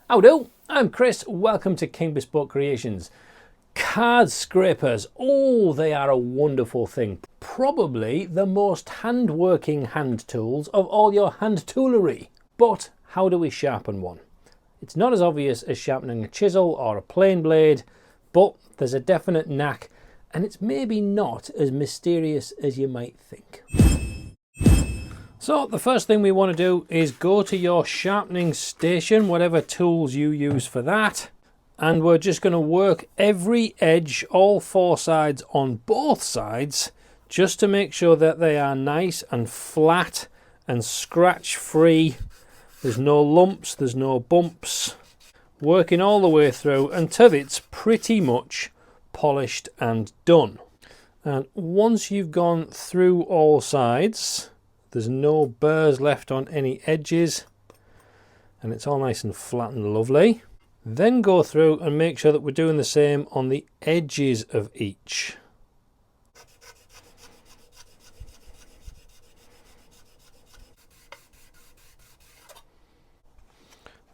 Howdo, I'm Chris, welcome to King Bespoke Creations. Card scrapers, oh they are a wonderful thing. Probably the most hand-working hand tools of all your hand toolery. But how do we sharpen one? It's not as obvious as sharpening a chisel or a plane blade, but there's a definite knack and it's maybe not as mysterious as you might think. So the first thing we want to do is go to your sharpening station, whatever tools you use for that, and we're just going to work every edge, all four sides on both sides, just to make sure that they are nice and flat and scratch free. There's no lumps, there's no bumps. Working all the way through until it's pretty much polished and done. And once you've gone through all sides, there's no burrs left on any edges and it's all nice and flat and lovely. Then go through and make sure that we're doing the same on the edges of each.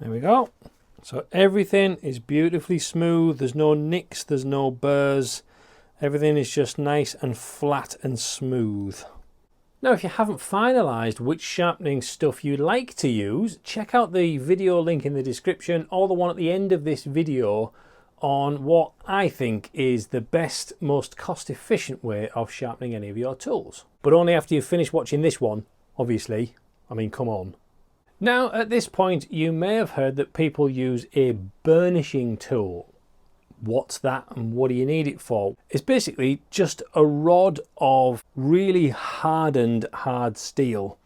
There we go. So everything is beautifully smooth. There's no nicks, there's no burrs. Everything is just nice and flat and smooth. Now, if you haven't finalised which sharpening stuff you like to use, check out the video link in the description or the one at the end of this video on what I think is the best, most cost-efficient way of sharpening any of your tools. But only after you've finished watching this one, obviously. I mean, come on. Now, at this point, you may have heard that people use a burnishing tool. What's that and what do you need it for? It's basically just a rod of really hardened hard steel.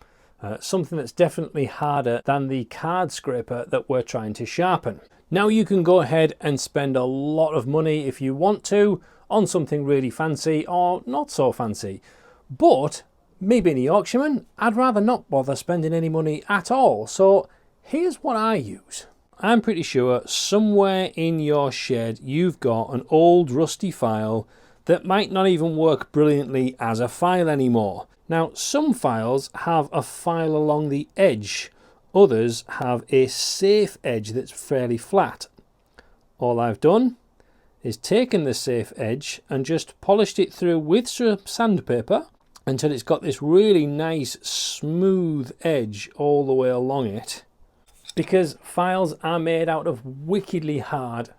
Something that's definitely harder than the card scraper that we're trying to sharpen. Now you can go ahead and spend a lot of money if you want to on something really fancy or not so fancy. But me being a Yorkshireman, I'd rather not bother spending any money at all. So here's what I use. I'm pretty sure somewhere in your shed you've got an old rusty file that might not even work brilliantly as a file anymore. Now, some files have a file along the edge, others have a safe edge that's fairly flat. All I've done is taken the safe edge and just polished it through with some sandpaper until it's got this really nice smooth edge all the way along it. Because files are made out of wickedly hard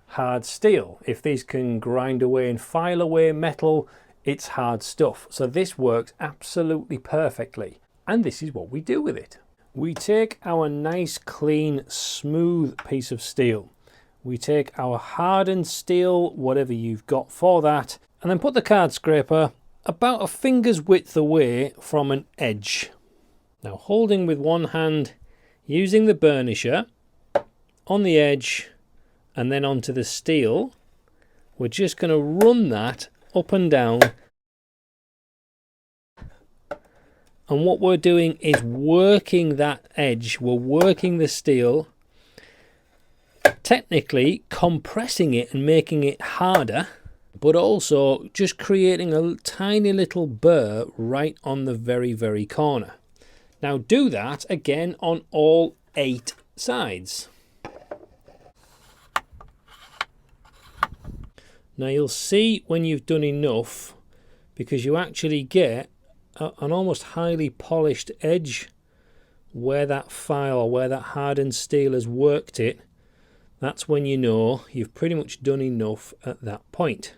steel. If these can grind away and file away metal, it's hard stuff. So this works absolutely perfectly. And this is what we do with it. We take our nice, clean, smooth piece of steel. We take our hardened steel, whatever you've got for that, and then put the card scraper about a finger's width away from an edge. Now, holding with one hand, using the burnisher on the edge and then onto the steel, we're just going to run that up and down. And what we're doing is working that edge. We're working the steel, technically compressing it and making it harder, but also just creating a tiny little burr right on the very, very corner. Now do that again on all 8 sides. Now you'll see when you've done enough, because you actually get an almost highly polished edge where that file or where that hardened steel has worked it. That's when you know you've pretty much done enough at that point.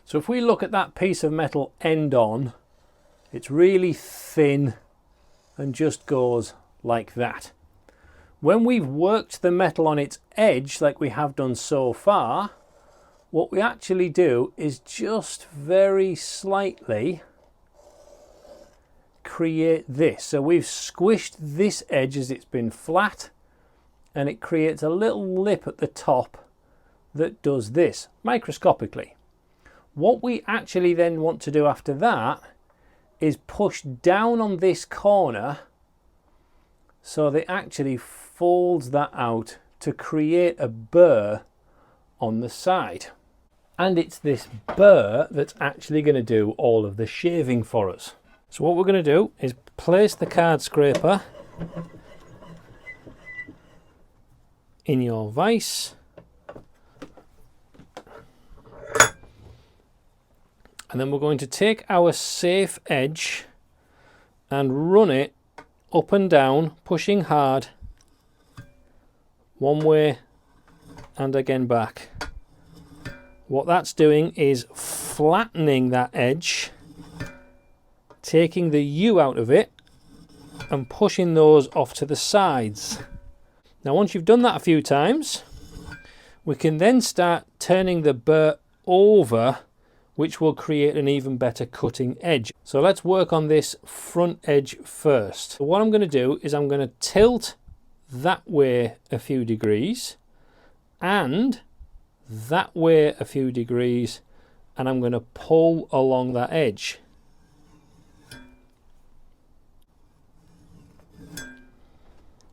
So if we look at that piece of metal end on, it's really thin and just goes like that. When we've worked the metal on its edge like we have done so far, what we actually do is just very slightly create this. So we've squished this edge as it's been flat and it creates a little lip at the top that does this microscopically. What we actually then want to do after that is push down on this corner so that it actually folds that out to create a burr on the side. And it's this burr that's actually going to do all of the shaving for us. So what we're going to do is place the card scraper in your vise. And then we're going to take our safe edge and run it up and down, pushing hard, one way and again back. What that's doing is flattening that edge, taking the U out of it and pushing those off to the sides. Now once you've done that a few times, we can then start turning the burr over, which will create an even better cutting edge. So let's work on this front edge first. So what I'm going to do is I'm going to tilt that way a few degrees and that way a few degrees, and I'm going to pull along that edge.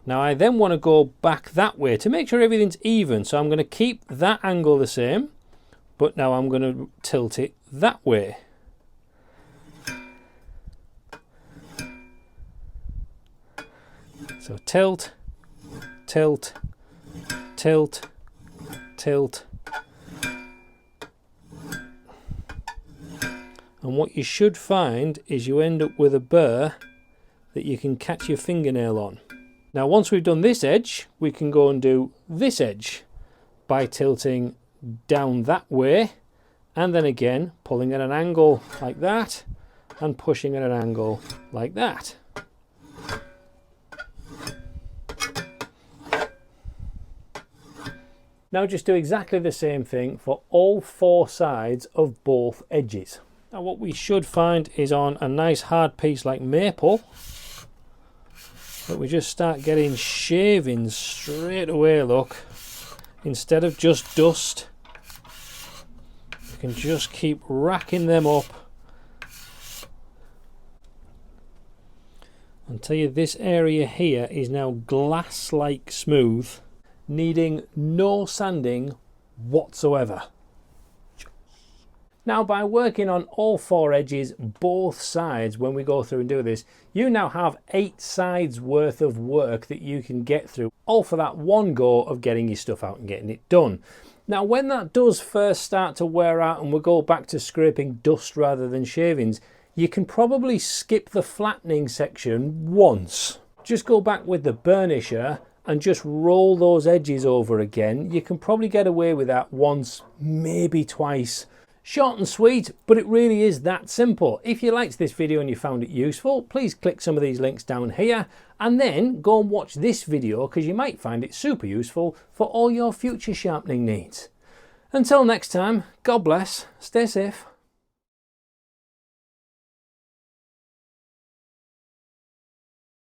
Now I then want to go back that way to make sure everything's even, so I'm going to keep that angle the same, but now I'm going to tilt it that way. So tilt, tilt, tilt, tilt. And what you should find is you end up with a burr that you can catch your fingernail on. Now once we've done this edge, we can go and do this edge by tilting down that way and then again pulling at an angle like that and pushing at an angle like that. Now just do exactly the same thing for all four sides of both edges. Now what we should find is on a nice hard piece like maple that we just start getting shavings straight away, look. Instead of just dust, you can just keep racking them up until this area here is now glass-like smooth, needing no sanding whatsoever. Now by working on all four edges, both sides, when we go through and do this, you now have 8 sides worth of work that you can get through, all for that one go of getting your stuff out and getting it done. Now when that does first start to wear out and we go back to scraping dust rather than shavings, you can probably skip the flattening section once. Just go back with the burnisher and just roll those edges over again. You can probably get away with that once, maybe twice. Short and sweet, but it really is that simple. If you liked this video and you found it useful, please click some of these links down here and then go and watch this video because you might find it super useful for all your future sharpening needs. Until next time, God bless, stay safe.